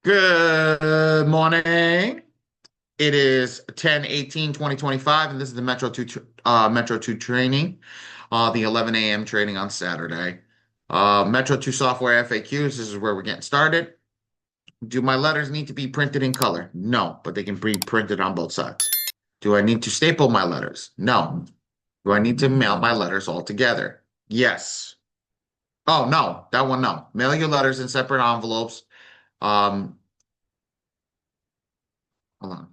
Good morning. It is 10/18/2025, and this is the Metro 2 training, the 11 a.m. training on Saturday. Metro 2 software FAQs. This is where we're getting started. Do my letters need to be printed in color? No, but they can be printed on both sides. Do I need to staple my letters? No. Do I need to mail my letters all together? Yes. Oh, no, that one, no. Mail your letters in separate envelopes. Um, Hold on.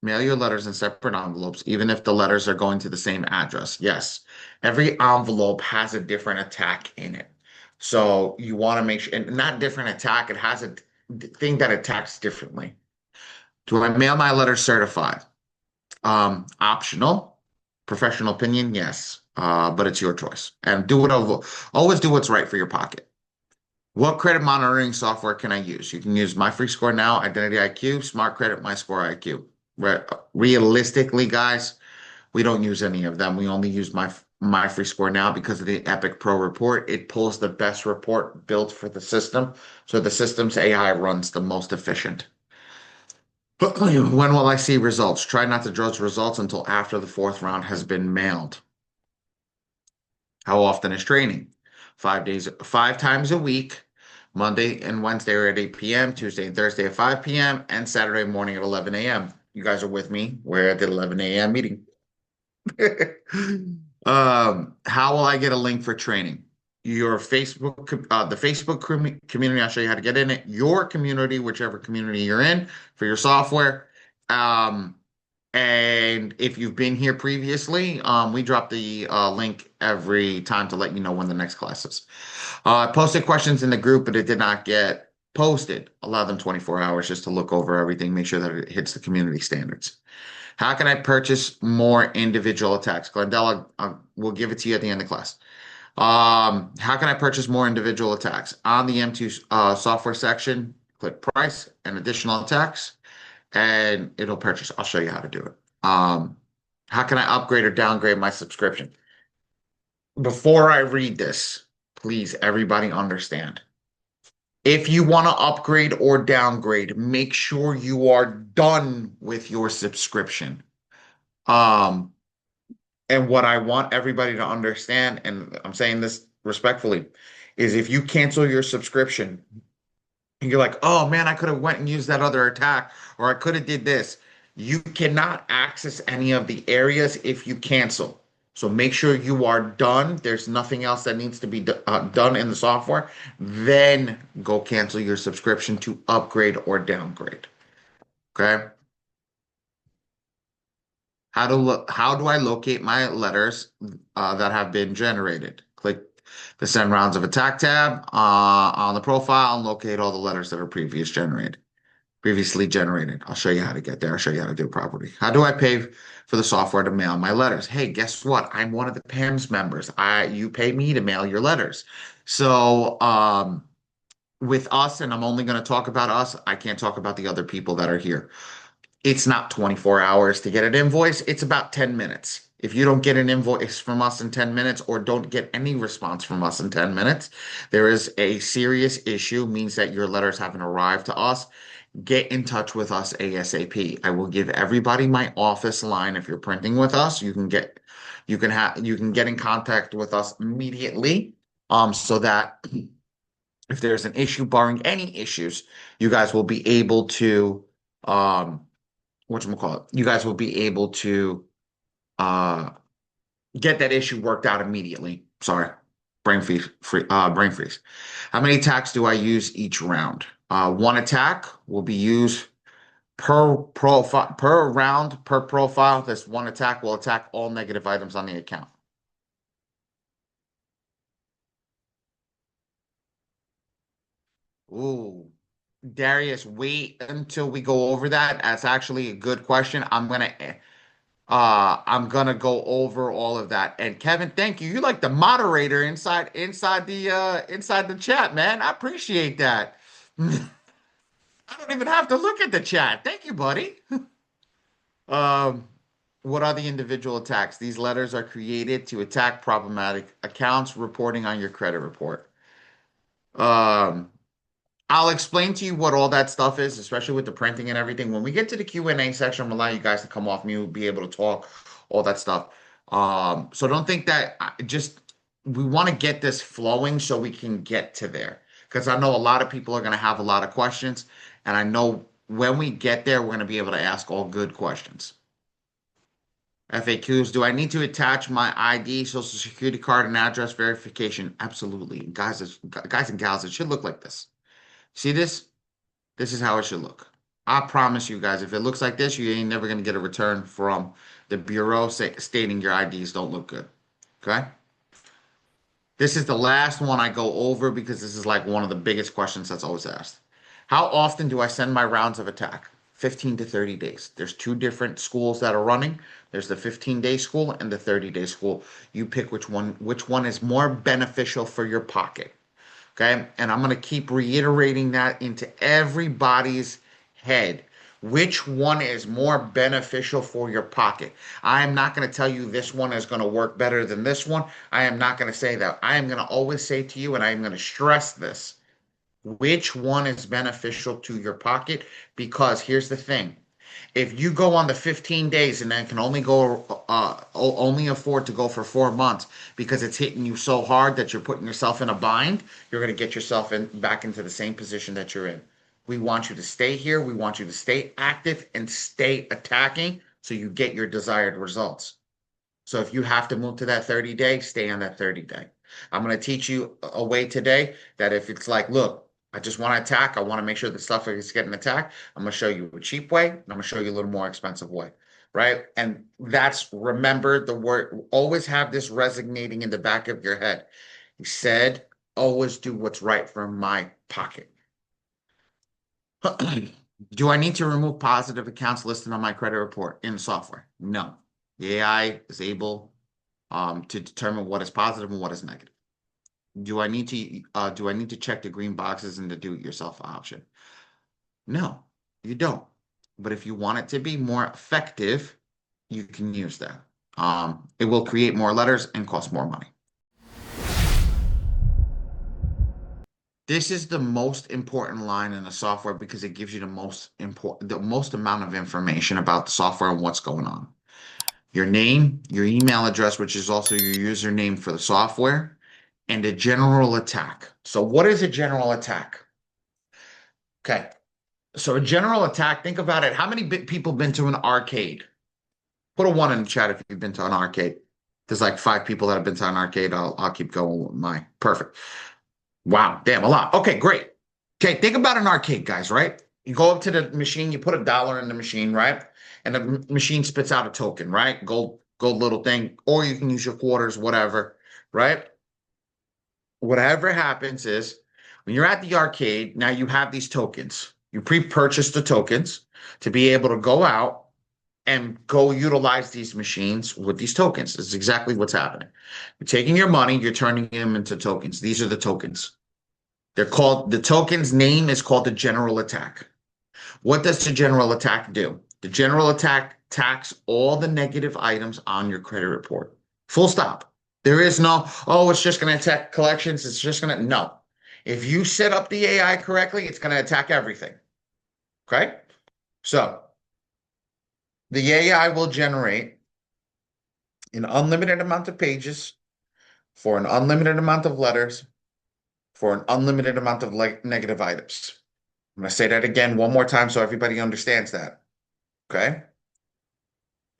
Mail your letters in separate envelopes, even if the letters are going to the same address. Yes. Every envelope has a different attack in it. So you want to make sure, and not different attack, it has a thing that attacks differently. Do I mail my letters certified? Optional. Professional opinion, yes. But it's your choice. And always do what's right for your pocket. What credit monitoring software can I use? You can use My Free Score Now, Identity IQ, Smart Credit, My Score IQ. Realistically, guys, we don't use any of them. We only use My Free Score Now because of the Epic Pro report. It pulls the best report built for the system, so the system's AI runs the most efficient. When will I see results? Try not to judge results until after the fourth round has been mailed. How often is training? 5 days, 5 times a week. Monday and Wednesday are at 8 p.m., Tuesday and Thursday at 5 p.m., and Saturday morning at 11 a.m. You guys are with me. We're at the 11 a.m. meeting. How will I get a link for training? Your the Facebook community, I'll show you how to get in it. Your community, whichever community you're in for your software. Um, and if you've been here previously, we drop the link every time to let you know when the next class is. I posted questions in the group, but it did not get posted. Allow them 24 hours just to look over everything, make sure that it hits the community standards. How can I purchase more individual attacks? Glendella, we'll give it to you at the end of class. How can I purchase more individual attacks? On the M2 software section, click price and additional attacks and it'll purchase. I'll show you how to do it. How can I upgrade or downgrade my subscription? Before I read this, please, everybody understand. If you want to upgrade or downgrade, make sure you are done with your subscription. Um, and what I want everybody to understand, and I'm saying this respectfully, is if you cancel your subscription, and you're like, oh man, I could have went and used that other attack, or I could have did this. You cannot access any of the areas if you cancel. So make sure you are done. There's nothing else that needs to be done in the software. Then go cancel your subscription to upgrade or downgrade. Okay. How do I locate my letters that have been generated? Click the send rounds of attack tab on the profile and locate all the letters that are previously generated. I'll show you how to get there. I'll show you how to do it properly. How do I pay for the software to mail my letters? Hey, guess what? I'm one of the PAMS members. You pay me to mail your letters. So with us, and I'm only going to talk about us, I can't talk about the other people that are here. It's not 24 hours to get an invoice. It's about 10 minutes. If you don't get an invoice from us in 10 minutes or don't get any response from us in 10 minutes, there is a serious issue, means that your letters haven't arrived to us. Get in touch with us ASAP. I will give everybody my office line. If you're printing with us, you can get in contact with us immediately. So that if there's an issue, barring any issues, you guys will be able to whatchamacallit, you guys will be able to uh get that issue worked out immediately. Sorry. Brain freeze. How many attacks do I use each round? One attack will be used per profile per round per profile. This one attack will attack all negative items on the account. Ooh, Darius, wait until we go over that. That's actually a good question. I'm gonna go over all of that. And Kevin, thank you. You're like the moderator inside the chat, man. I appreciate that. I don't even have to look at the chat. Thank you, buddy. Um, what are the individual attacks? These letters are created to attack problematic accounts reporting on your credit report. Um, I'll explain to you what all that stuff is, especially with the printing and everything. When we get to the Q&A section, I'm allow you guys to come off mute, be able to talk, all that stuff. So don't think that just we want to get this flowing so we can get to there. Because I know a lot of people are going to have a lot of questions, and I know when we get there, we're going to be able to ask all good questions. FAQs, do I need to attach my ID, social security card, and address verification? Absolutely. Guys and gals, it should look like this. See this? This is how it should look. I promise you guys, if it looks like this, you ain't never going to get a return from the bureau stating your IDs don't look good. Okay? This is the last one I go over because this is like one of the biggest questions that's always asked. How often do I send my rounds of attack? 15 to 30 days. There's two different schools that are running. There's the 15-day school and the 30-day school. You pick which one is more beneficial for your pocket. Okay. And I'm going to keep reiterating that into everybody's head. Which one is more beneficial for your pocket? I am not going to tell you this one is going to work better than this one. I am not going to say that. I am going to always say to you, and I am going to stress this, which one is beneficial to your pocket? Because here's the thing. If you go on the 15 days and then can only afford to go for 4 months because it's hitting you so hard that you're putting yourself in a bind, you're going to get yourself back into the same position that you're in. We want you to stay here. We want you to stay active and stay attacking so you get your desired results. So if you have to move to that 30-day, stay on that 30-day. I'm going to teach you a way today that if it's like, look, I just want to attack. I want to make sure the stuff is getting attacked. I'm going to show you a cheap way, and I'm going to show you a little more expensive way, right? And that's, remember the word, always have this resonating in the back of your head. He said, always do what's right for my pocket. Do I need to remove positive accounts listed on my credit report in the software? No. The AI is able to determine what is positive and what is negative. Do I need to check the green boxes in the do-it-yourself option? No, you don't. But if you want it to be more effective, you can use that. It will create more letters and cost more money. This is the most important line in the software because it gives you the most amount of information about the software and what's going on. Your name, your email address, which is also your username for the software, and a general attack. So what is a general attack? Okay. So a general attack, think about it. How many people been to an arcade? Put a 1 in the chat if you've been to an arcade. There's like 5 people that have been to an arcade. I'll keep going with mine. Perfect. Wow, damn, a lot. Okay, great. Okay, think about an arcade, guys, right? You go up to the machine, you put $1 in the machine, right? And the machine spits out a token, right? Gold little thing, or you can use your quarters, whatever, right? Whatever happens is when you're at the arcade, now you have these tokens. You pre-purchased the tokens to be able to go out and go utilize these machines with these tokens. This is exactly what's happening. You're taking your money, you're turning them into tokens. These are the tokens. They're called, the token's name is called the general attack. What does the general attack do? The general attack attacks all the negative items on your credit report. Full stop. There is no, oh, it's just going to attack collections. It's just going to, no. If you set up the AI correctly, it's going to attack everything. Okay? So the AI will generate an unlimited amount of pages for an unlimited amount of letters for an unlimited amount of negative items. I'm going to say that again one more time so everybody understands that. Okay?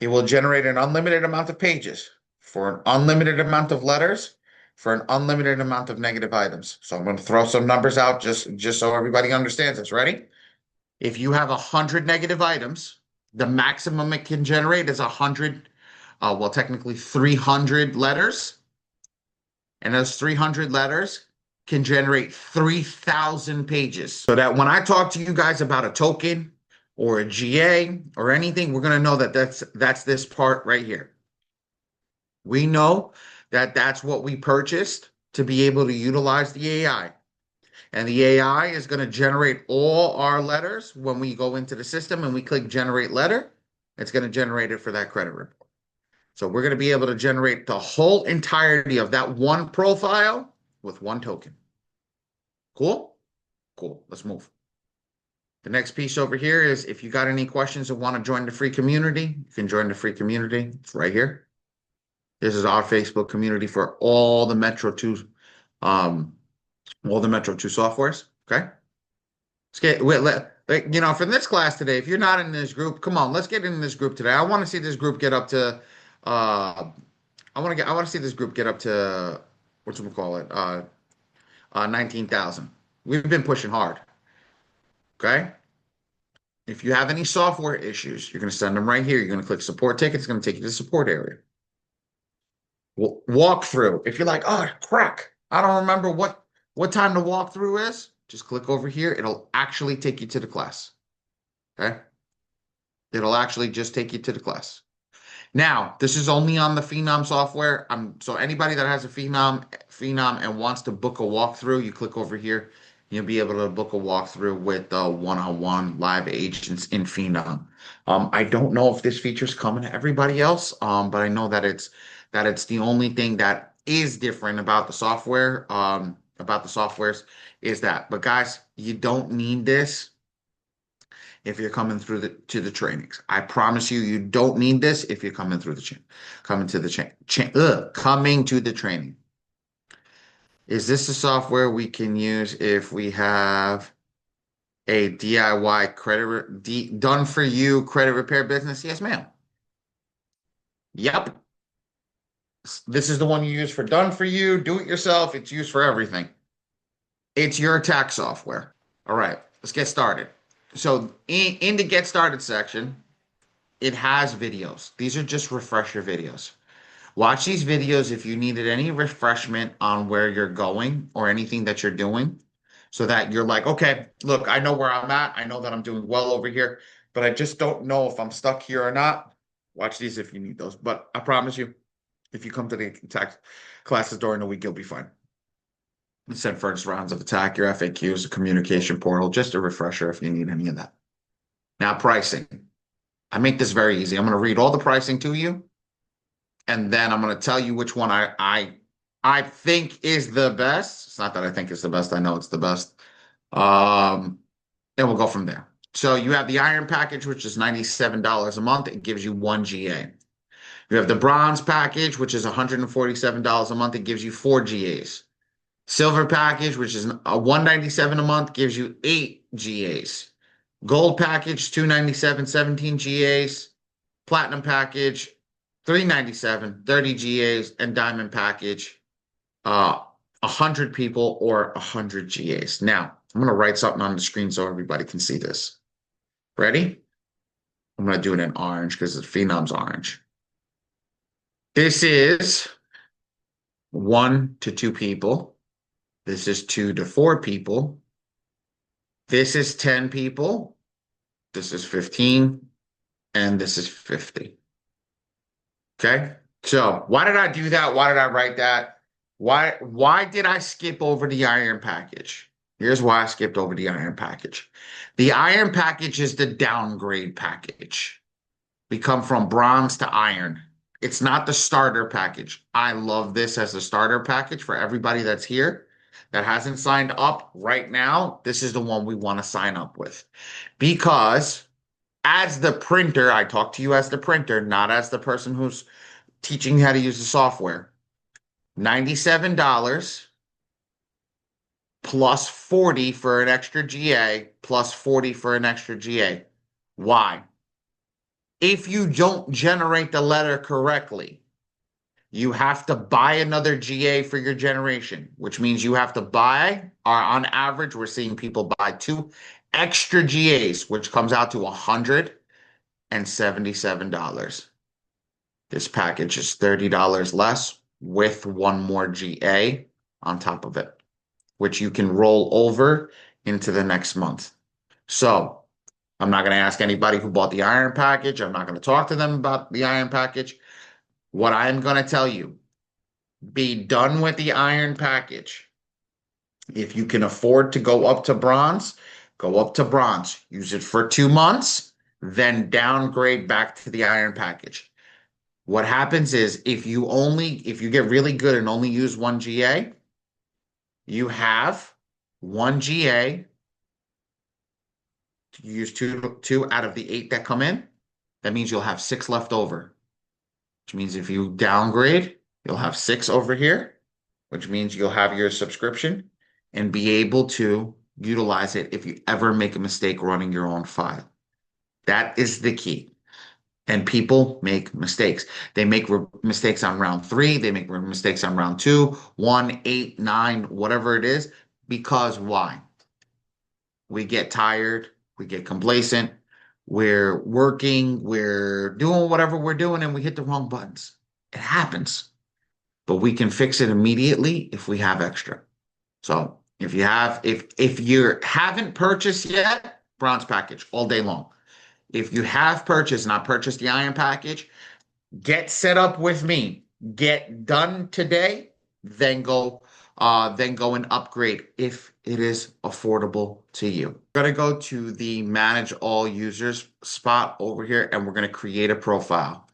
It will generate an unlimited amount of pages for an unlimited amount of letters for an unlimited amount of negative items. So I'm going to throw some numbers out just so everybody understands this. Ready? If you have 100 negative items, the maximum it can generate is 100, well, technically 300 letters. And those 300 letters can generate 3,000 pages. So that when I talk to you guys about a token or a GA or anything, we're going to know that that's this part right here. We know that that's what we purchased to be able to utilize the AI. And the AI is going to generate all our letters when we go into the system and we click generate letter. It's going to generate it for that credit report. So we're going to be able to generate the whole entirety of that one profile with one token. Cool? Cool. Let's move. The next piece over here is if you got any questions and want to join the free community, you can join the free community. It's right here. This is our Facebook community for um, all the Metro 2 softwares. Okay. Let's get, for this class today, if you're not in this group, come on, let's get in this group today. I want to see this group get up to, I want to see this group get up to, what we call it, 19,000. We've been pushing hard. Okay. If you have any software issues, you're going to send them right here. You're going to click support ticket. It's going to take you to the support area. Walk through. If you're like, oh, crack, I don't remember what time the walkthrough is, just click over here. It'll actually take you to the class. Okay. It'll actually just take you to the class. Now, this is only on the Phenom software. So anybody that has a Phenom and wants to book a walkthrough, you click over here. You'll be able to book a walkthrough with one-on-one live agents in Phenom. I don't know if this feature's coming to everybody else, but I know that it's the only thing that is different about the software, about the softwares is that. But guys, you don't need this if you're coming through to the trainings. I promise you, you don't need this if you're coming through coming to the training. Is this the software we can use if we have a DIY done for you credit repair business? Yes, ma'am. Yep. This is the one you use for done for you, do it yourself. It's used for everything. It's your tax software. All right, let's get started. So in the get started section, it has videos. These are just refresher videos. Watch these videos if you needed any refreshment on where you're going or anything that you're doing so that you're like, okay, look, I know where I'm at. I know that I'm doing well over here, but I just don't know if I'm stuck here or not. Watch these if you need those. But I promise you, if you come to the tax classes during the week, you'll be fine. Send first rounds of attack, your FAQs, a communication portal, just a refresher if you need any of that. Now, pricing. I make this very easy. I'm going to read all the pricing to you, and then I'm going to tell you which one I think is the best. It's not that I think it's the best. I know it's the best. And we'll go from there. So you have the iron package, which is $97 a month. It gives you 1 GA. You have the bronze package, which is $147 a month. It gives you 4 GAs. Silver package, which is a $197 a month, gives you 8 GAs. Gold package, $297, 17 GAs. Platinum package, $397, 30 GAs. And diamond package, 100 people or 100 GAs. Now, I'm going to write something on the screen so everybody can see this. Ready? I'm going to do it in orange because the Phenom's orange. This is 1 to 2 people. This is 2 to 4 people. This is 10 people. This is 15. And this is 50. Okay. So why did I do that? Why did I write that? Why did I skip over the iron package? Here's why I skipped over the iron package. The iron package is the downgrade package. We come from bronze to iron. It's not the starter package. I love this as a starter package for everybody that's here that hasn't signed up right now. This is the one we want to sign up with because as the printer, I talk to you as the printer, not as the person who's teaching you how to use the software. $97 plus 40 for an extra GA plus 40 for an extra GA. Why? If you don't generate the letter correctly, you have to buy another GA for your generation, which means you have to buy, or on average, we're seeing people buy 2 extra GAs, which comes out to $177. This package is $30 less with 1 more GA on top of it, which you can roll over into the next month. So I'm not going to ask anybody who bought the iron package. I'm not going to talk to them about the iron package. What I'm going to tell you, be done with the iron package. If you can afford to go up to bronze, go up to bronze. Use it for 2 months, then downgrade back to the iron package. What happens is if you get really good and only use 1 GA, you have 1 GA You use two out of the eight that come in. That means you'll have six left over, which means if you downgrade, you'll have six over here, which means you'll have your subscription and be able to utilize it if you ever make a mistake running your own file. That is the key. And people make mistakes. They make mistakes on round three. They make mistakes on round two, 1, 8, 9, whatever it is. Because why? We get tired. We get complacent. We're working. We're doing whatever we're doing, and we hit the wrong buttons. It happens. But we can fix it immediately if we have extra. So if you haven't purchased yet, bronze package all day long. If you have purchased, not purchased the iron package, get set up with me. Get done today, then go and upgrade if it is affordable to you. We're gonna go to the manage all users spot over here, and we're gonna create a profile.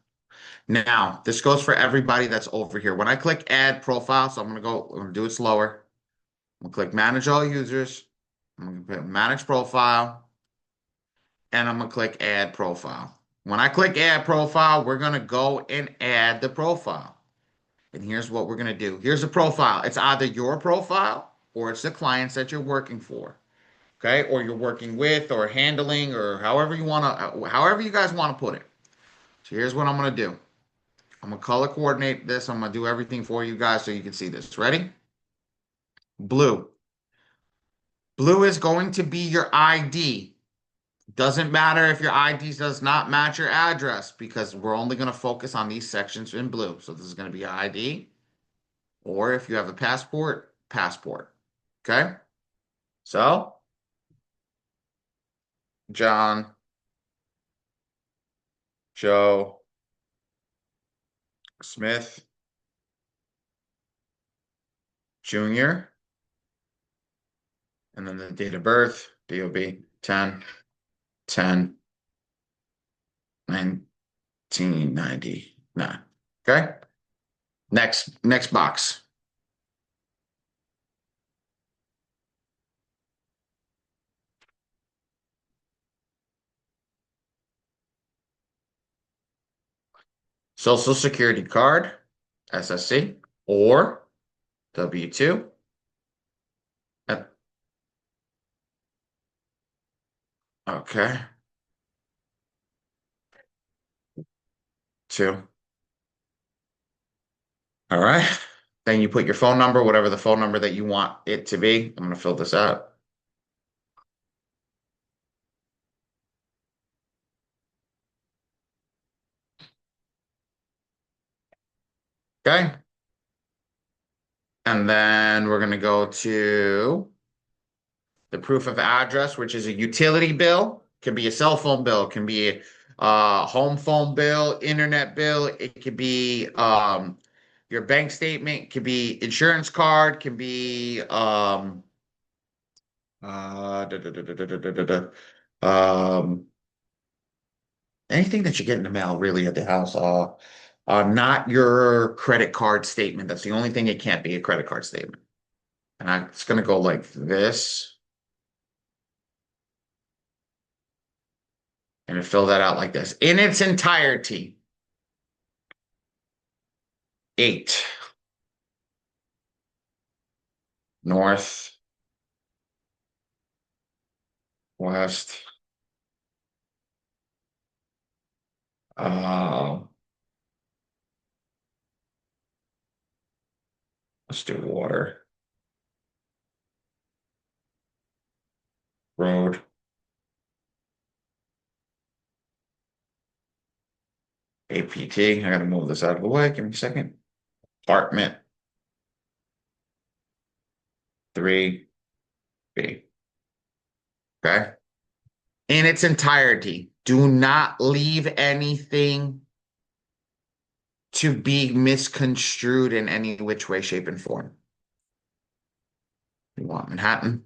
Now, this goes for everybody that's over here. When I click add profile, so I'm gonna do it slower. I'm gonna click manage all users. I'm gonna put manage profile, and I'm gonna click add profile. When I click add profile, we're gonna go and add the profile. And here's what we're gonna do. Here's a profile. It's either your profile or it's the clients that you're working for. Okay, or you're working with or handling or however you guys want to put it. So here's what I'm gonna do. I'm gonna color coordinate this. I'm gonna do everything for you guys so you can see this. Ready? Blue. Blue is going to be your ID. Doesn't matter if your ID does not match your address because we're only going to focus on these sections in blue. So this is going to be ID, or if you have a passport, passport. Okay? So, John, Joe, Smith, Jr., and then the date of birth, DOB, 10, 10, 1999. Okay? Next box. Social Security card, SSC, or W-2. Okay. Two. All right. Then you put your phone number, whatever the phone number that you want it to be. I'm going to fill this out. Okay. And then we're going to go to the proof of address, which is a utility bill. Can be a cell phone bill, can be a home phone bill, internet bill. It could be your bank statement, could be insurance card, can be da, da, da, da, da, da, da, da, anything that you get in the mail really at the house. Not your credit card statement. That's the only thing it can't be, a credit card statement. And it's gonna go like this. And fill that out like this. In its entirety. 8. North. West. Uh, let's do water. Road. APT. I gotta move this out of the way. Give me a second. Apartment. 3B. Okay. In its entirety. Do not leave anything to be misconstrued in any which way, shape, and form. You want Manhattan.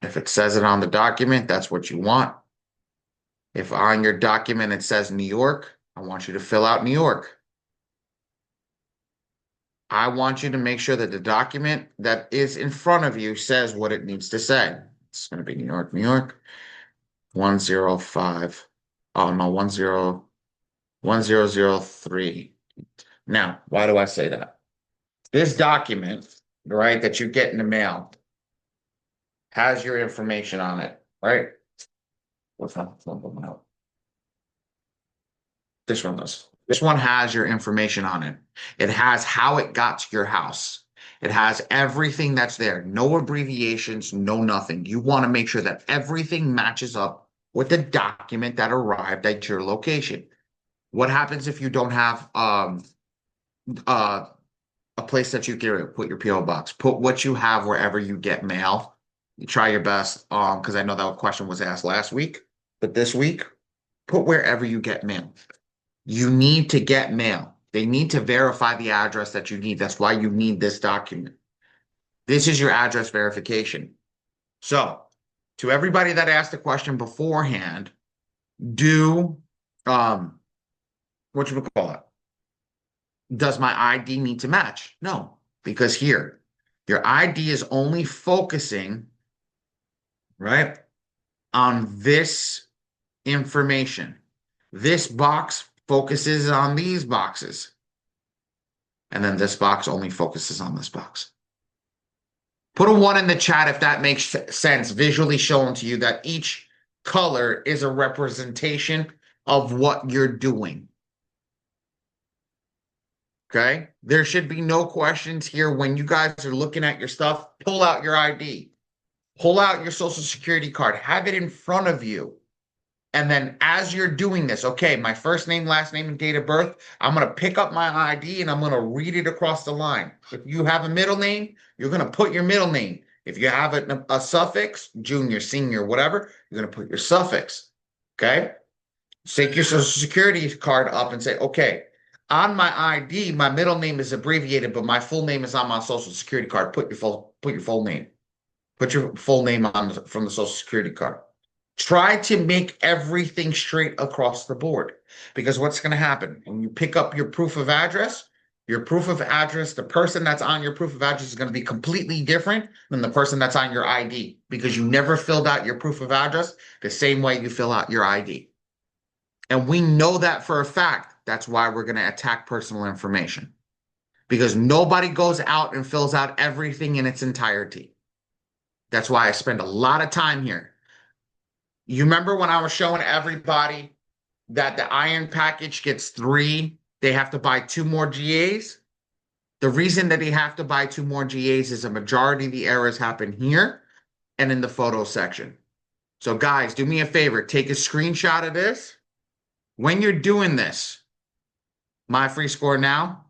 If it says it on the document, that's what you want. If on your document it says New York, I want you to fill out New York. I want you to make sure that the document that is in front of you says what it needs to say. It's going to be New York, New York. 105. Oh no, 1003. Now, why do I say that? This document, right, that you get in the mail has your information on it, right? What's that? This one does. This one has your information on it. It has how it got to your house. It has everything that's there. No abbreviations, no nothing. You want to make sure that everything matches up with the document that arrived at your location. What happens if you don't have uh a place that you can put your PO box? Put what you have wherever you get mail. You try your best, because I know that question was asked last week, but this week, put wherever you get mail. You need to get mail. They need to verify the address that you need. That's why you need this document. This is your address verification. So, to everybody that asked the question beforehand, do what you call it? Does my ID need to match? No, because here, your ID is only focusing, right, on this information. This box focuses on these boxes. And then this box only focuses on this box. Put a 1 in the chat if that makes sense, visually showing to you that each color is a representation of what you're doing. Okay? There should be no questions here when you guys are looking at your stuff. Pull out your ID. Pull out your social security card. Have it in front of you. And then as you're doing this, okay, my first name, last name, and date of birth, I'm going to pick up my ID and I'm going to read it across the line. If you have a middle name, you're going to put your middle name. If you have a suffix, junior, senior, whatever, you're going to put your suffix. Okay? Take your social security card up and say, okay, on my ID, my middle name is abbreviated, but my full name is on my social security card. Put your full name. Put your full name on from the social security card. Try to make everything straight across the board, because what's going to happen when you pick up your proof of address, the person that's on your proof of address is going to be completely different than the person that's on your ID, because you never filled out your proof of address the same way you fill out your ID. And we know that for a fact. That's why we're going to attack personal information, because nobody goes out and fills out everything in its entirety. That's why I spend a lot of time here. You remember when I was showing everybody that the iron package gets 3, they have to buy 2 more GAs? The reason that they have to buy 2 more GAs is a majority of the errors happen here and in the photo section. So guys, do me a favor, take a screenshot of this. When you're doing this, my free score now,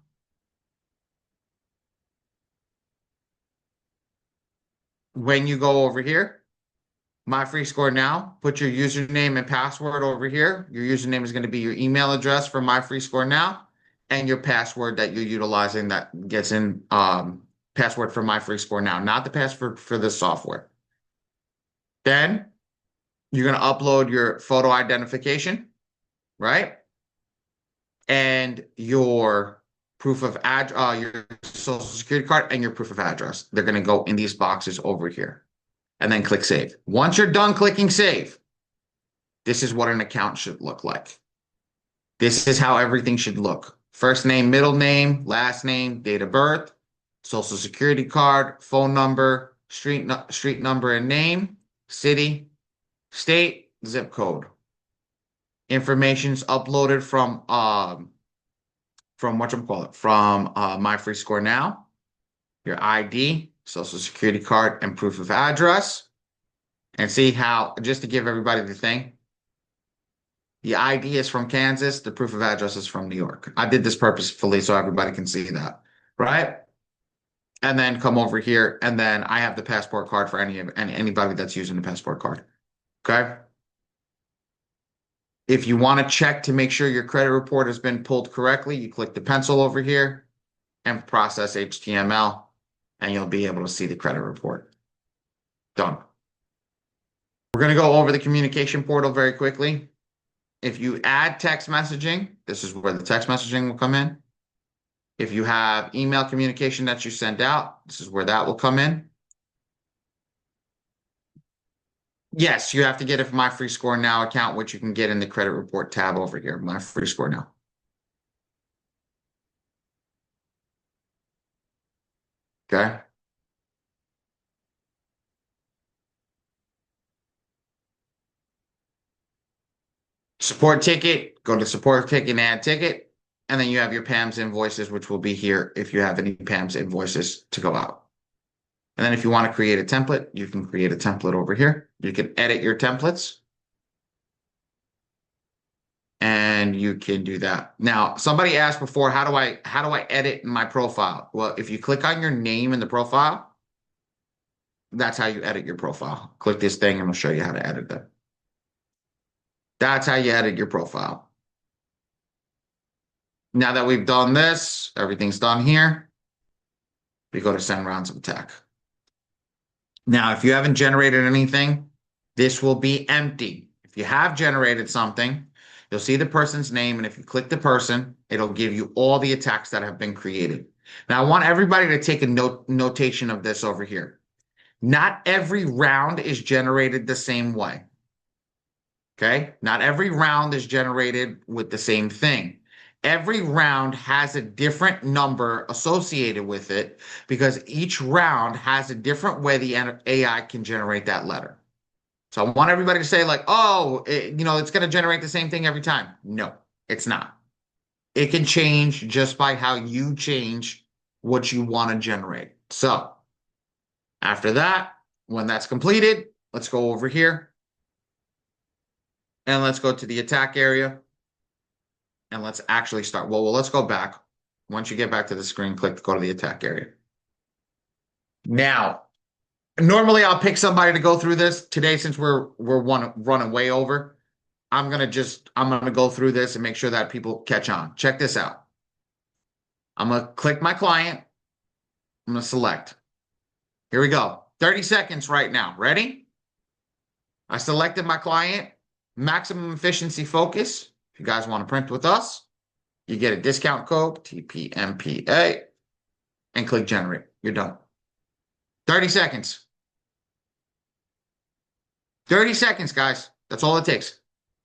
when you go over here, My Free Score Now, put your username and password over here. Your username is going to be your email address for My Free Score Now, and your password that you're utilizing that gets in password for My Free Score Now, not the password for this software. Then you're going to upload your photo identification, right? And your proof of your social security card and your proof of address. They're going to go in these boxes over here. And then click save. Once you're done clicking save, this is what an account should look like. This is how everything should look. First name, middle name, last name, date of birth, social security card, phone number, street number and name, city, state, zip code. Information's uploaded from My Free Score Now, your ID, social security card, and proof of address. And see how, just to give everybody the thing, the ID is from Kansas, the proof of address is from New York. I did this purposefully so everybody can see that, right? And then come over here, and then I have the passport card for anybody that's using the passport card, okay? If you want to check to make sure your credit report has been pulled correctly, you click the pencil over here and process HTML, and you'll be able to see the credit report. Done. We're going to go over the communication portal very quickly. If you add text messaging, this is where the text messaging will come in. If you have email communication that you send out, this is where that will come in. Yes, you have to get it from my free score now account, which you can get in the credit report tab over here, my free score now. Okay. Support ticket, go to support ticket and add ticket. And then you have your PAMS invoices, which will be here if you have any PAMS invoices to go out. And then if you want to create a template, you can create a template over here. You can edit your templates and you can do that. Now, somebody asked before, how do I edit my profile? Well, if you click on your name in the profile, that's how you edit your profile. Click this thing and I'll show you how to edit that. That's how you edit your profile. Now that we've done this, everything's done here. We go to send rounds of attack. Now, if you haven't generated anything, this will be empty. If you have generated something, you'll see the person's name, and if you click the person, it'll give you all the attacks that have been created. Now, I want everybody to take a notation of this over here. Not every round is generated the same way. Okay? Not every round is generated with the same thing. Every round has a different number associated with it because each round has a different way the AI can generate that letter. So I want everybody to say like, oh, it's going to generate the same thing every time. No, it's not. It can change just by how you change what you want to generate. So after that, when that's completed, let's go over here and let's go to the attack area. And let's actually start. Well, let's go back. Once you get back to the screen, click go to the attack area. Now, normally I'll pick somebody to go through this. Today, since we're running way over, I'm gonna go through this and make sure that people catch on. Check this out. I'm gonna click my client. I'm gonna select. Here we go. 30 seconds right now. Ready? I selected my client. Maximum efficiency focus. If you guys want to print with us, you get a discount code, TPMPA, and click generate. You're done. 30 seconds. 30 seconds, guys. That's all it takes.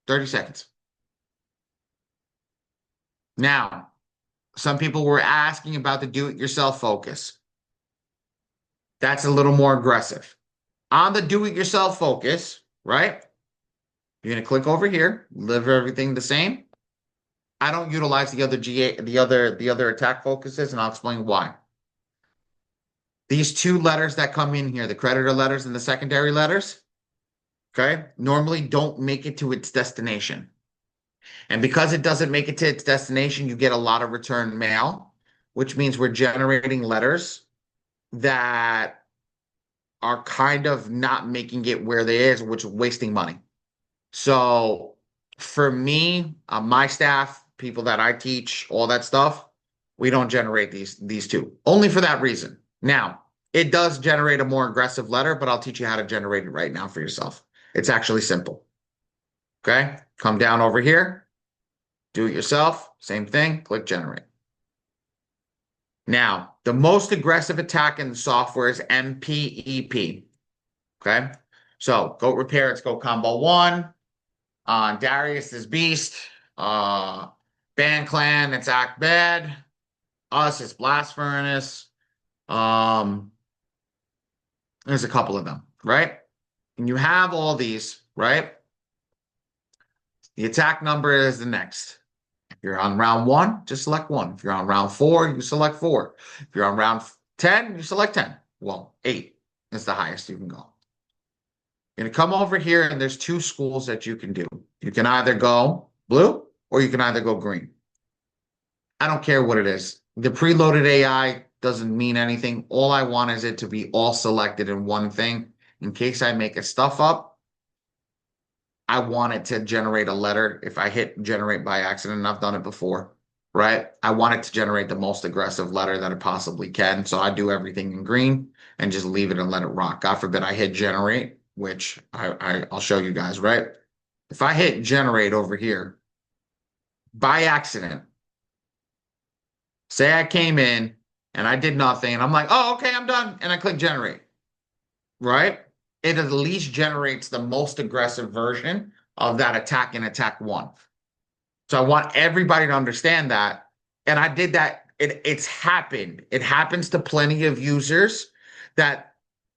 30 seconds. Now, some people were asking about the do-it-yourself focus. That's a little more aggressive. On the do-it-yourself focus, right? You're going to click over here, leave everything the same. I don't utilize the other the other attack focuses, and I'll explain why. These two letters that come in here, the creditor letters and the secondary letters, okay, normally don't make it to its destination. And because it doesn't make it to its destination, you get a lot of return mail, which means we're generating letters that are kind of not making it where they is, which is wasting money. So for me, my staff, people that I teach, all that stuff, we don't generate these two. Only for that reason. Now, it does generate a more aggressive letter, but I'll teach you how to generate it right now for yourself. It's actually simple. Okay? Come down over here, do it yourself, same thing, click generate. Now, the most aggressive attack in the software is MPEP. Okay? So goat repair, it's go combo one. Darius is beast. Band clan, it's act bad. Us, it's blast furnace. There's a couple of them, right? And you have all these, right? The attack number is the next. If you're on round one, just select one. If you're on round four, you select four. If you're on round 10, you select 10. Well, 8 is the highest you can go. You're going to come over here, and there's two schools that you can do. You can either go blue or you can either go green. I don't care what it is. The preloaded AI doesn't mean anything. All I want is it to be all selected in one thing. In case I make a stuff up, I want it to generate a letter. If I hit generate by accident, and I've done it before, right? I want it to generate the most aggressive letter that it possibly can. So I do everything in green and just leave it and let it rock. God forbid I hit generate, which I'll show you guys, right? If I hit generate over here by accident, say I came in and I did nothing and I'm like, oh, okay, I'm done. And I click generate, right? it at least generates the most aggressive version of that attack in attack one. So I want everybody to understand that. And I did that. It's happened. It happens to plenty of users that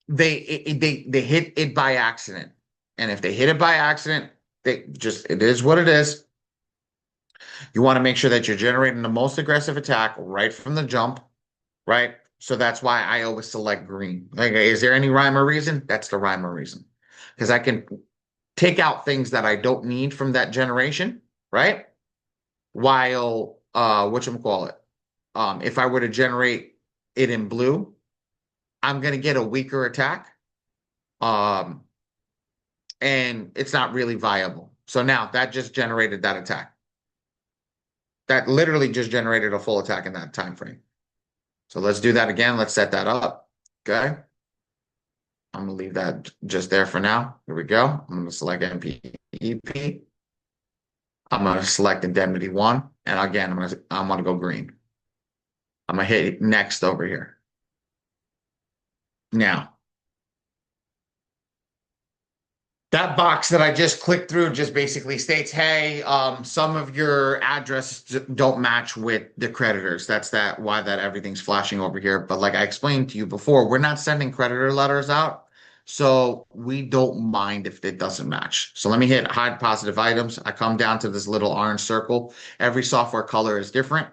they hit it by accident. And if they hit it by accident, they just it is what it is. You want to make sure that you're generating the most aggressive attack right from the jump, right? So that's why I always select green. Like, is there any rhyme or reason? That's the rhyme or reason. Because I can take out things that I don't need from that generation, right? While whatchamacallit, if I were to generate it in blue, I'm gonna get a weaker attack. Um, and it's not really viable. So now that just generated that attack. That literally just generated a full attack in that time frame. So let's do that again. Let's set that up. Okay. I'm gonna leave that just there for now. Here we go. I'm gonna select MPEP. I'm gonna select indemnity one, and again, I'm gonna go green. I'm gonna hit next over here. Now, that box that I just clicked through just basically states, hey, some of your addresses don't match with the creditors. That's why that everything's flashing over here. But like I explained to you before, we're not sending creditor letters out. So we don't mind if it doesn't match. So let me hit hide positive items. I come down to this little orange circle. Every software color is different.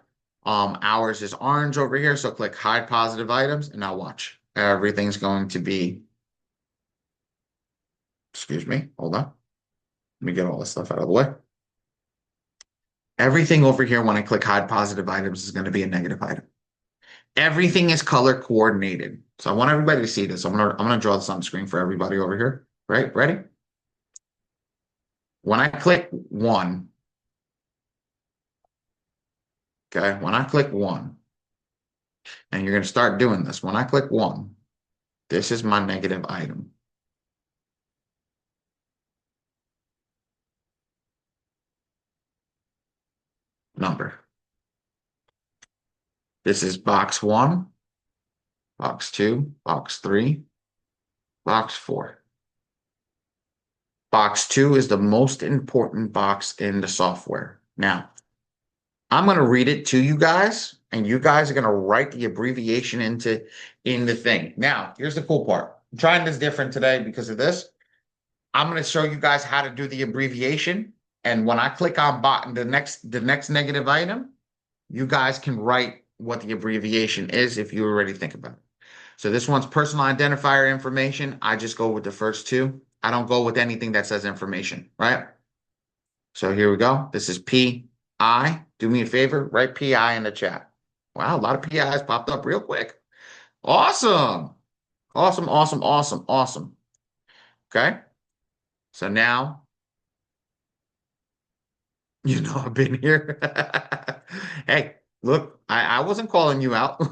Ours is orange over here. So click hide positive items and now watch. Everything's going to be, excuse me, hold on. Let me get all this stuff out of the way. Everything over here, when I click hide positive items, is going to be a negative item. Everything is color coordinated. So I want everybody to see this. I'm gonna draw this on screen for everybody over here. Right? Ready? When I click one, okay, when I click one, and you're gonna start doing this. When I click one, this is my negative item. Number. This is box one, box two, box three, box four. Box two is the most important box in the software. Now, I'm going to read it to you guys, and you guys are going to write the abbreviation in the thing. Now, here's the cool part. I'm trying this different today because of this. I'm going to show you guys how to do the abbreviation. And when I click on the next negative item, you guys can write what the abbreviation is if you already think about it. So this one's personal identifier information. I just go with the first two. I don't go with anything that says information, right? So here we go. This is PI. Do me a favor, write PI in the chat. Wow, a lot of PIs popped up real quick. Awesome. Awesome, awesome, awesome, awesome. Okay. So now, you know I've been here. Hey, look, I wasn't calling you out.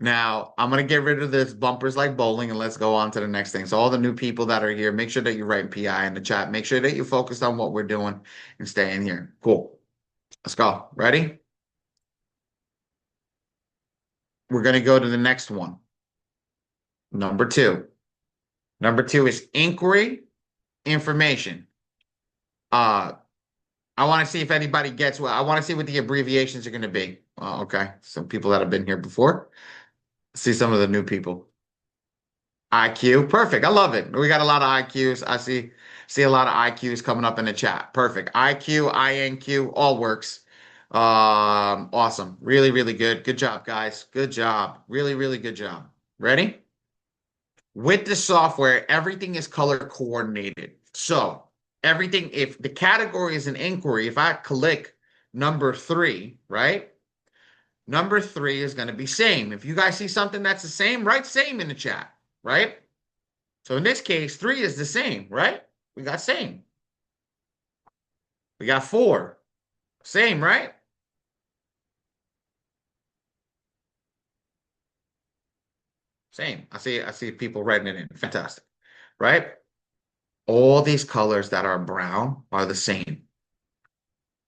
Now, I'm going to get rid of this bumpers like bowling and let's go on to the next thing. So all the new people that are here, make sure that you write PI in the chat. Make sure that you focus on what we're doing and stay in here. Cool. Let's go. Ready? We're going to go to the next one. Number two. Number two is inquiry information. I want to see if anybody gets what I want to see what the abbreviations are going to be. Okay. Some people that have been here before. See some of the new people. IQ. Perfect. I love it. We got a lot of IQs. I see a lot of IQs coming up in the chat. Perfect. IQ, INQ, all works. Awesome. Really, really good. Good job, guys. Good job. Really, really good job. Ready? With the software, everything is color coordinated. So everything, if the category is an inquiry, if I click number three, right? Number three is going to be same. If you guys see something that's the same, write same in the chat, right? So in this case, three is the same, right? We got same. We got four. Same, right? Same. I see people writing it in. Fantastic. Right? All these colors that are brown are the same,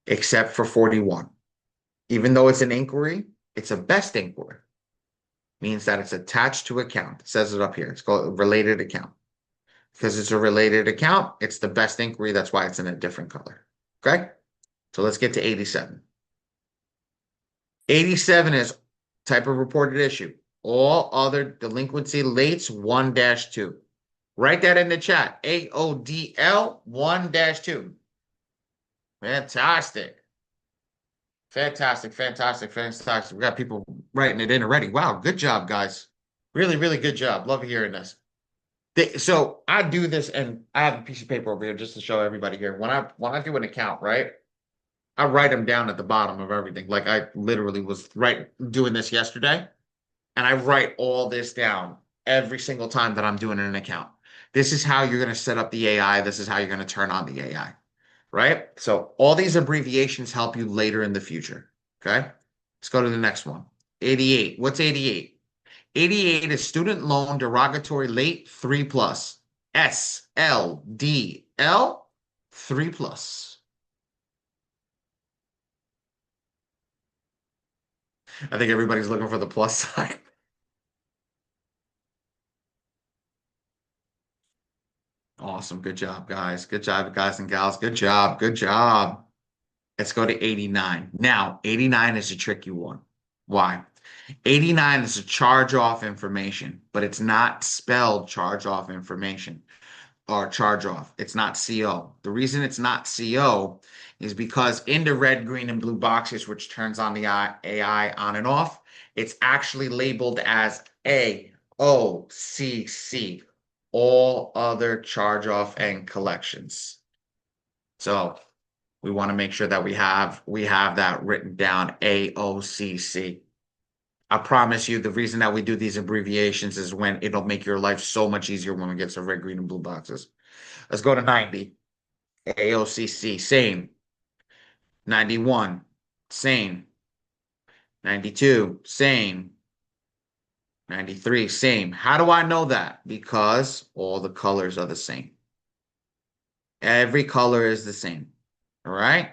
except for 41. Even though it's an inquiry, it's a best inquiry. means that it's attached to account. It says it up here. It's called related account. Because it's a related account, it's the best inquiry. That's why it's in a different color. Okay? So let's get to 87. 87 is type of reported issue. All other delinquency lates 1-2. Write that in the chat. AODL 1-2. Fantastic. Fantastic, fantastic, fantastic. We got people writing it in already. Wow, good job, guys. Really, really good job. Love hearing this. So I do this, and I have a piece of paper over here just to show everybody here. When I do an account, right? I write them down at the bottom of everything. Like I literally was doing this yesterday, and I write all this down every single time that I'm doing an account. This is how you're going to set up the AI. This is how you're going to turn on the AI, right? So all these abbreviations help you later in the future. Okay. Let's go to the next one. 88. What's 88? 88 is student loan derogatory late 3 plus. SLDL 3 plus. I think everybody's looking for the plus sign. Awesome. Good job, guys. Good job, guys and gals. Good job. Good job. Let's go to 89. Now, 89 is a tricky one. Why? 89 is a charge off information, but it's not spelled charge off information or charge off. It's not CO. The reason it's not CO is because in the red, green, and blue boxes, which turns on the AI on and off, it's actually labeled as AOCC, all other charge off and collections. So we want to make sure that we have that written down, AOCC. I promise you, the reason that we do these abbreviations is when it'll make your life so much easier when we get to red, green, and blue boxes. Let's go to 90. AOCC, same. 91, same. 92, same. 93, same. How do I know that? Because all the colors are the same. Every color is the same. All right?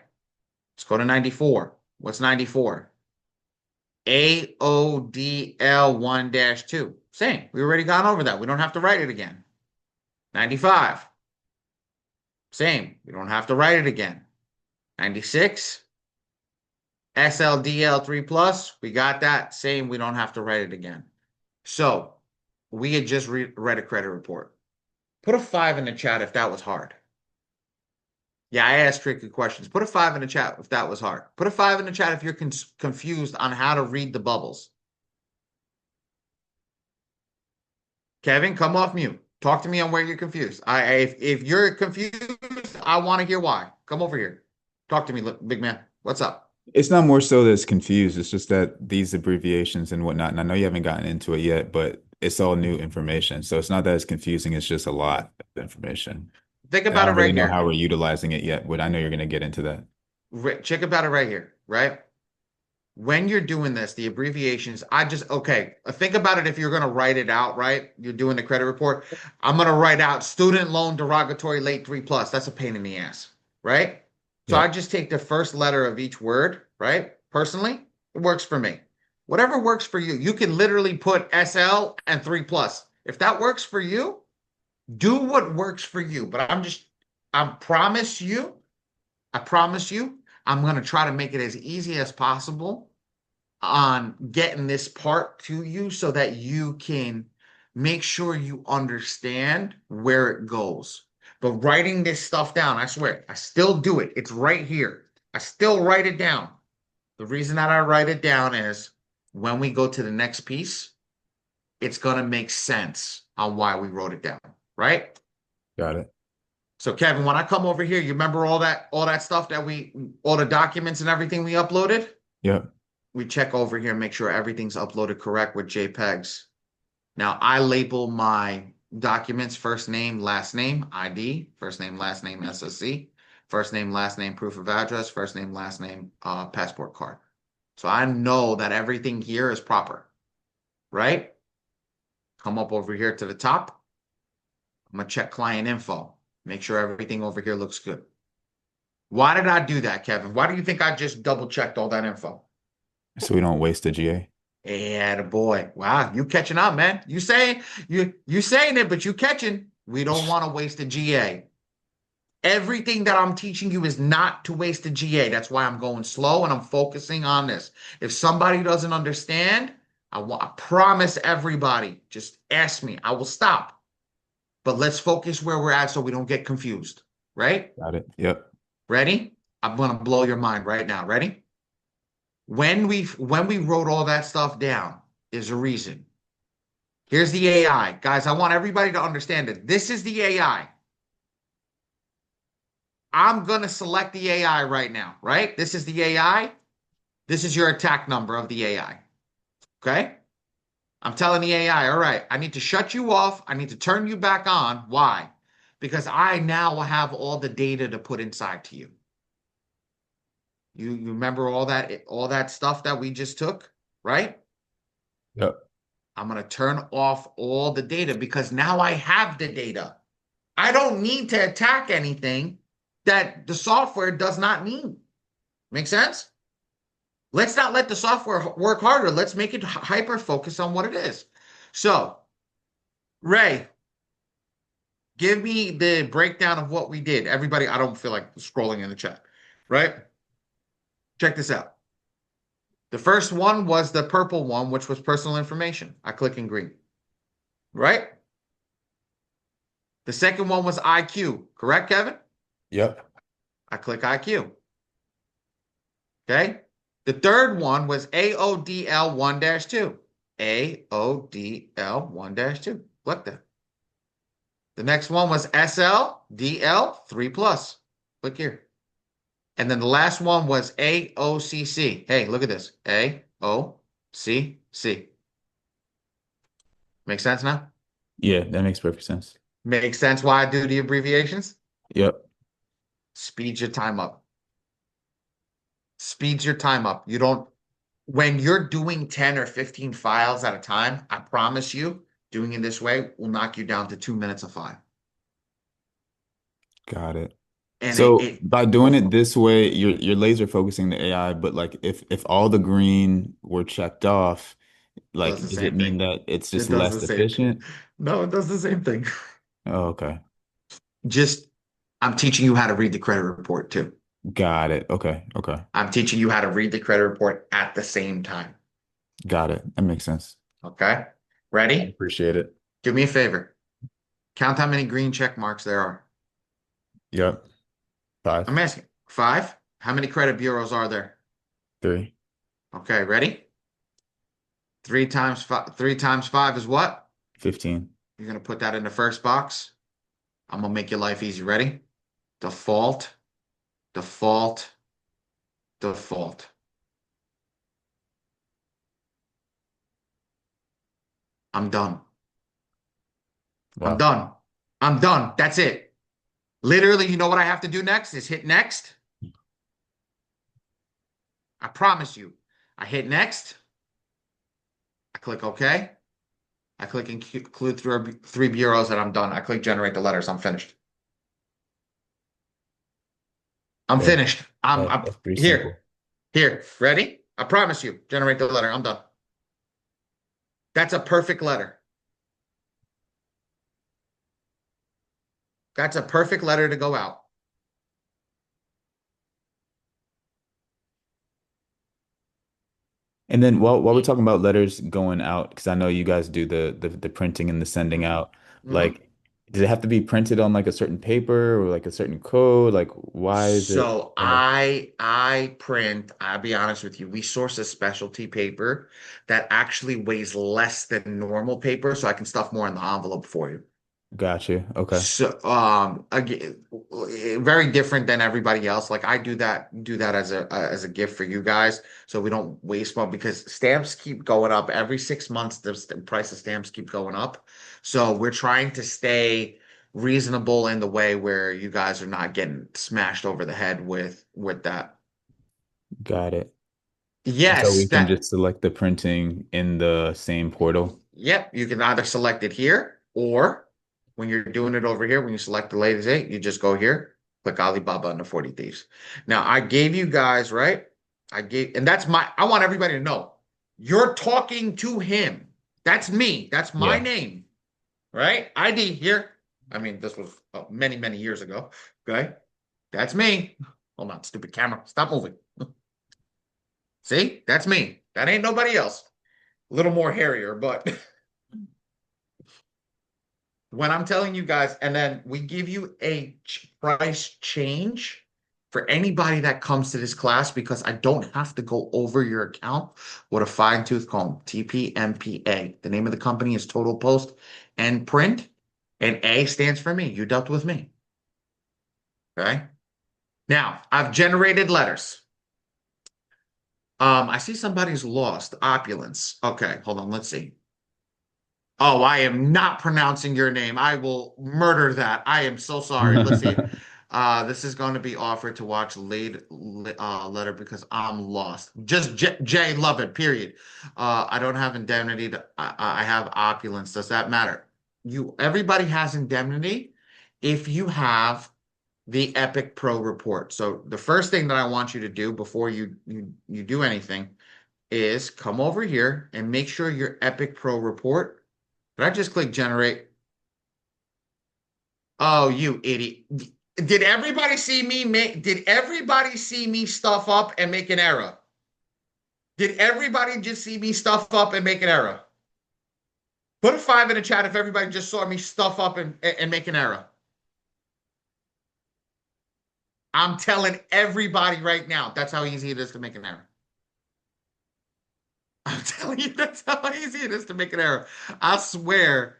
Let's go to 94. What's 94? AODL 1-2. Same. We already gone over that. We don't have to write it again. 95. Same. We don't have to write it again. 96. SLDL 3 plus. We got that. Same. We don't have to write it again. So we had just read a credit report. Put a 5 in the chat if that was hard. Yeah, I asked tricky questions. Put a 5 in the chat if that was hard. Put a 5 in the chat if you're confused on how to read the bubbles. Kevin, come off mute. Talk to me on where you're confused. If you're confused, I want to hear why. Come over here. Talk to me, big man. What's up? It's not more so that it's confused. It's just that these abbreviations and whatnot, and I know you haven't gotten into it yet, but it's all new information. So it's not that it's confusing. It's just a lot of information. Think And I about it don't really right know here. how we're utilizing it yet, but I know you're going to get into that. Check about it right here, right? When you're doing this, the abbreviations, okay, think about it if you're going to write it out, right? You're doing the credit report. I'm going to write out student loan derogatory late 3 plus. That's a pain in the ass, right? So Yeah, I just take the first letter of each word, right? Personally, it works for me. Whatever works for you. You can literally put SL and 3 plus. If that works for you, do what works for you. But I promise you, I'm going to try to make it as easy as possible on getting this part to you so that you can make sure you understand where it goes. But writing this stuff down, I swear, I still do it. It's right here. I still write it down. The reason that I write it down is when we go to the next piece, it's going to make sense on why we wrote it down, right? got it. So Kevin, when I come over here, you remember all that stuff that all the documents and everything we uploaded? Yep. We check over here and make sure everything's uploaded correct with JPEGs. Now I label my documents first name, last name, ID, first name, last name, SSC, first name, last name, proof of address, first name, last name, passport card. So I know that everything here is proper, right? Come up over here to the top. I'm gonna check client info. Make sure everything over here looks good. Why did I do that, Kevin? Why do you think I just double checked all that info? So we don't waste the GA. And boy, wow, you catching up, man. You saying it, but you catching. We don't want to waste a GA. Everything that I'm teaching you is not to waste a GA. That's why I'm going slow and I'm focusing on this. If somebody doesn't understand, I promise everybody, just ask me. I will stop. But let's focus where we're at so we don't get confused. Right? Got it. Yep. Ready? I'm gonna blow your mind right now. Ready? When we wrote all that stuff down, is a reason. Here's the AI. Guys, I want everybody to understand it. This is the AI. I'm going to select the AI right now, right? This is the AI. This is your attack number of the AI. Okay? I'm telling the AI, all right, I need to shut you off. I need to turn you back on. Why? Because I now will have all the data to put inside to you. You remember all that stuff that we just took, right? Yep. I'm going to turn off all the data because now I have the data. I don't need to attack anything that the software does not need. Make sense? Let's not let the software work harder. Let's make it hyper focus on what it is. So, Ray, give me the breakdown of what we did. Everybody, I don't feel like scrolling in the chat, right? Check this out. The first one was the purple one, which was personal information. I click in green, right? The second one was IQ, correct, Kevin? Yep. I click IQ. Okay. The third one was AODL 1-2. AODL 1-2. Click that. The next one was SLDL 3 plus. Click here. And then the last one was AOCC. Hey, look at this. AOCC. Make sense now? Yeah, that makes perfect sense. Makes sense why I do the abbreviations? Yep. Speeds your time up. Speeds your time up. You don't, when you're doing 10 or 15 files at a time, I promise you, doing it this way will knock you down to 2 minutes of file. Got it. And So by doing it this way, you're laser focusing the AI, but like if all the green were checked off, does like the does it same mean thing. that it's It just does the less same thing. efficient? No, it does the same thing. Oh, okay. Just, I'm teaching you how to read the credit report too. Got it. Okay. Okay. I'm teaching you how to read the credit report at the same time. Got it. That makes sense. Okay. I Ready? appreciate it. Do me a favor. Count how many green check marks there are. Yep. I'm 5, asking. 5? How many credit bureaus are there? 3, Okay, ready? 3 times 5 is what? 15. You're gonna put that in the first box. I'm gonna make your life easy. Ready? Default, default, default. I'm done. I'm Wow. done. I'm done. That's it. Literally, you know what I have to do next is hit next. I promise you. I hit next. I click OK. I click include three bureaus and I'm done. I click generate the letters. I'm finished. I'm Yeah, finished. I'm that's pretty here. simple. Here. Ready? I promise you. Generate the letter. I'm done. That's a perfect letter. That's a perfect letter to go out. And then while we're talking about letters going out, because I know you guys do the printing and the sending Hmm. out, Hmm. like does it have to be printed on like a certain paper or like a certain code? Like why is it? So I print, I'll be honest with you, we source a specialty paper that actually weighs less than normal paper, so I can stuff more in the envelope for you. Got you. Okay. So again, very different than everybody else. Like I do that as a gift for you guys, so we don't waste one because stamps keep going up every 6 months. The price of stamps keep going up, so we're trying to stay reasonable in the way where you guys are not getting smashed over the head with that. Got it. And so Yes, we can that. just select the printing in the same portal. Yep, you can either select it here or when you're doing it over here, when you select the latest date, you just go here, click Alibaba and the 40 Thieves. Now, I gave you guys, right? And that's I want everybody to know. You're talking to him. That's me. That's my Yeah. name, right? ID here. I mean, this was many, many years ago. Okay. That's me. Hold on, stupid camera. Stop moving. See? That's me. That ain't nobody else. A little more hairier, but when I'm telling you guys, and then we give you a price change for anybody that comes to this class because I don't have to go over your account with a fine tooth comb. TPMPA. The name of the company is Total Post and Print, and A stands for me. You dealt with me. Okay. Now I've generated letters. I see somebody's lost opulence. Okay, hold on. Let's see. Oh, I am not pronouncing your name. I will murder that. I am so sorry. Let's see. This is going to be offered to watch late letter because I'm lost. Just J, love it. Period. I don't have indemnity. I have opulence. Does that matter? Everybody has indemnity if you have the Epic Pro report. So the first thing that I want you to do before you do anything is come over here and make sure your Epic Pro report. Did I just click generate? Oh, you idiot. Did everybody see me did everybody see me stuff up and make an error? Did everybody just see me stuff up and make an error? Put a 5 in the chat if everybody just saw me stuff up and make an error. I'm telling everybody right now, that's how easy it is to make an error. I'm telling you, that's how easy it is to make an error. I swear.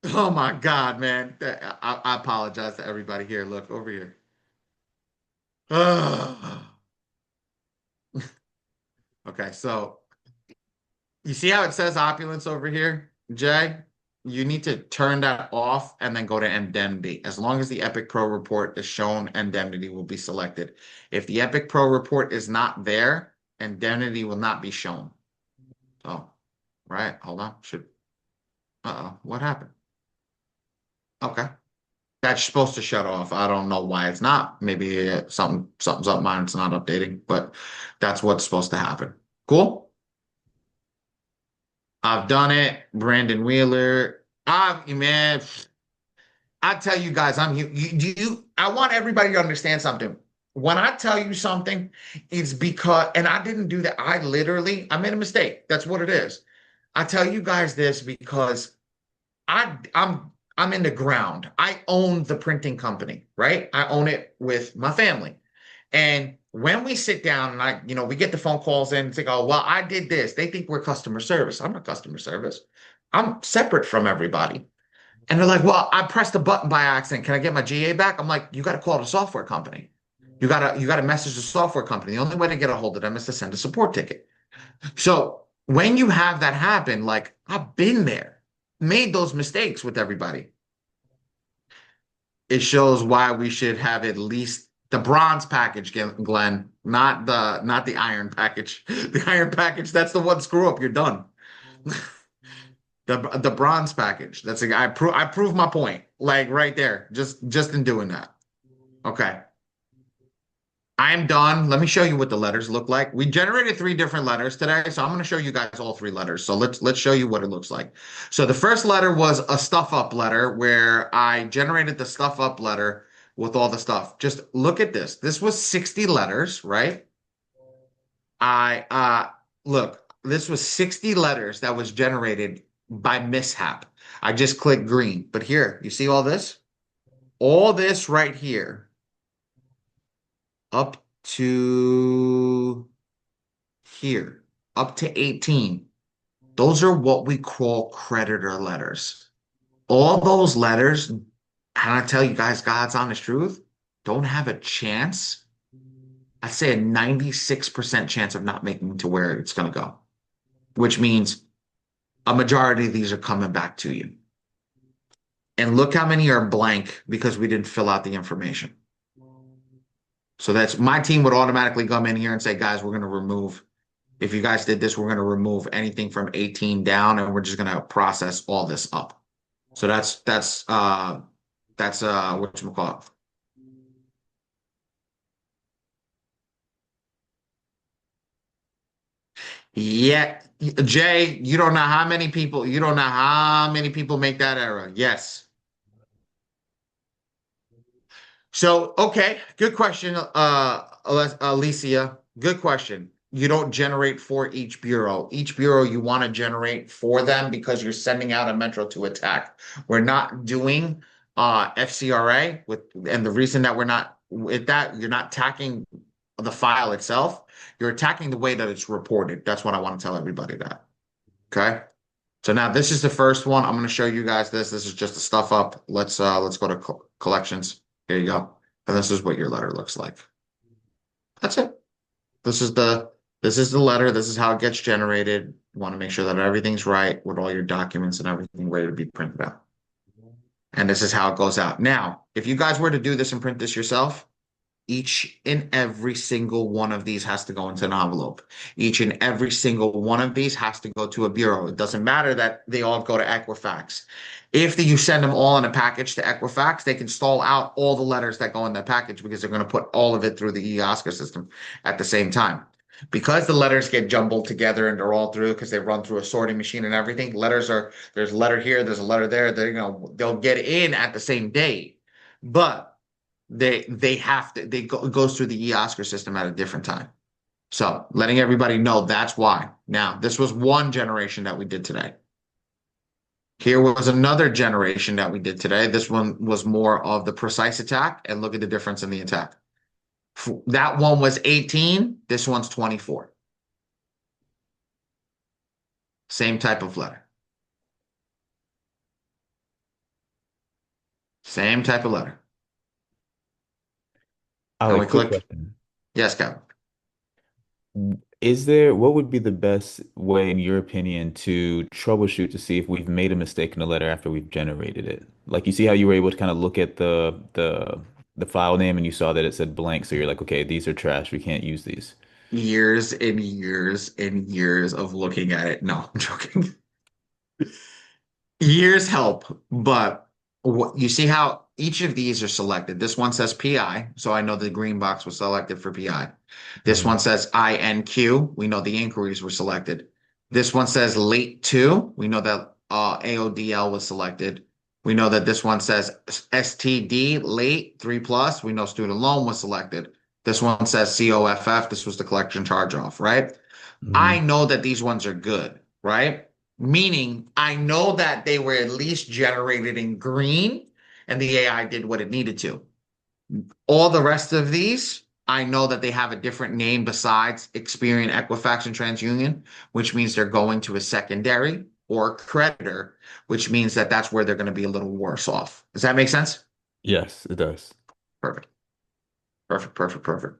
Oh my God, man. I apologize to everybody here. Look over here. Okay, so you see how it says opulence over here, Jay? You need to turn that off and then go to indemnity. As long as the Epic Pro report is shown, indemnity will be selected. If the Epic Pro report is not there, indemnity will not be shown. Oh, right. Hold on. Uh-oh. What happened? Okay. That's supposed to shut off. I don't know why it's not. Maybe something's up mine. It's not updating, but that's what's supposed to happen. Cool. I've done it. Brandon Wheeler. Man, I tell you guys, I want everybody to understand something. When I tell you something, it's because, and I didn't do that. I made a mistake. That's what it is. I tell you guys this because I, I'm, I'm in the ground. I own the printing company, right? I own it with my family. And when we sit down and we get the phone calls in and say, oh, well, I did this. They think we're customer service. I'm not customer service. I'm separate from everybody. And they're like, well, I pressed a button by accident. Can I get my GA back? I'm like, you got to call the software company. You gotta message the software company. The only way to get a hold of them is to send a support ticket. So when you have that happen, like I've been there, made those mistakes with everybody. It shows why we should have at least the bronze package, Glenn, not the iron package. The iron package, that's the one screw up, you're done. The bronze package. I prove my point. Like right there. Just in doing that. Okay. I'm done. Let me show you what the letters look like. We generated 3 different letters today, so I'm going to show you guys all 3 letters. So let's show you what it looks like. So the first letter was a stuff up letter where I generated the stuff up letter with all the stuff. Just look at this. This was 60 letters, right? I look, this was 60 letters that was generated by mishap. I just clicked green. But here, you see all this? All this right here up to here, up to 18. Those are what we call creditor letters. All those letters, and I tell you guys, God's honest truth, don't have a chance. I'd say a 96% chance of not making it to where it's going to go, which means a majority of these are coming back to you. And look how many are blank because we didn't fill out the information. So that's my team would automatically come in here and say, guys, we're going to remove, if you guys did this, we're going to remove anything from 18 down and we're just going to process all this up. So that's whatchamacallit. Yeah, Jay, you don't know how many people, you don't know how many people make that error. Yes. So, okay, good question, Alicia. Good question. You don't generate for each bureau. Each bureau you want to generate for them because you're sending out a Metro to attack. We're not doing FCRA with, and the reason that we're not with that, you're not attacking the file itself. You're attacking the way that it's reported. That's what I want to tell everybody that. Okay. So now this is the first one. I'm going to show you guys this. This is just the stuff up. Let's go to collections. Here you go. And this is what your letter looks like. That's it. This is the letter. This is how it gets generated. You want to make sure that everything's right with all your documents and everything ready to be printed out. And this is how it goes out. Now, if you guys were to do this and print this yourself, each and every single one of these has to go into an envelope. Each and every single one of these has to go to a bureau. It doesn't matter that they all go to Equifax. If you send them all in a package to Equifax, they can stall out all the letters that go in that package because they're going to put all of it through the eOscar system at the same time. Because the letters get jumbled together and they're all through because they run through a sorting machine and everything. There's a letter here, there's a letter there. They'll get in at the same day, but they have to it goes through the eOscar system at a different time. So letting everybody know that's why. Now, this was one generation that we did today. Here was another generation that we did today. This one was more of the precise attack, and look at the difference in the attack. That one was 18, this one's 24. Same type of letter. Same type of letter. Oh, And a we quick click, question. yes, Kevin. Is there, what would be the best way, in your opinion, to troubleshoot to see if we've made a mistake in the letter after we've generated it? Like you see how you were able to kind of look at the file name and you saw that it said blank, so you're like, okay, these are trash. We can't use these. Years and years and years of looking at it. No, I'm joking. Years help, but what you see how each of these are selected. This one says PI, so I know the green box was selected for PI. This Mhm. one says INQ. We know the inquiries were selected. This one says late two. We know that AODL was selected. We know that this one says STD late 3 plus. We know student loan was selected. This one says COFF. This was the collection charge off, right? I Mhm. know that these ones are good, right? Meaning I know that they were at least generated in green and the AI did what it needed to. All the rest of these, I know that they have a different name besides Experian, Equifax, and TransUnion, which means they're going to a secondary or creditor, which means that that's where they're going to be a little worse off. Does that make sense? Yes, it does. Perfect. Perfect. Perfect. Perfect.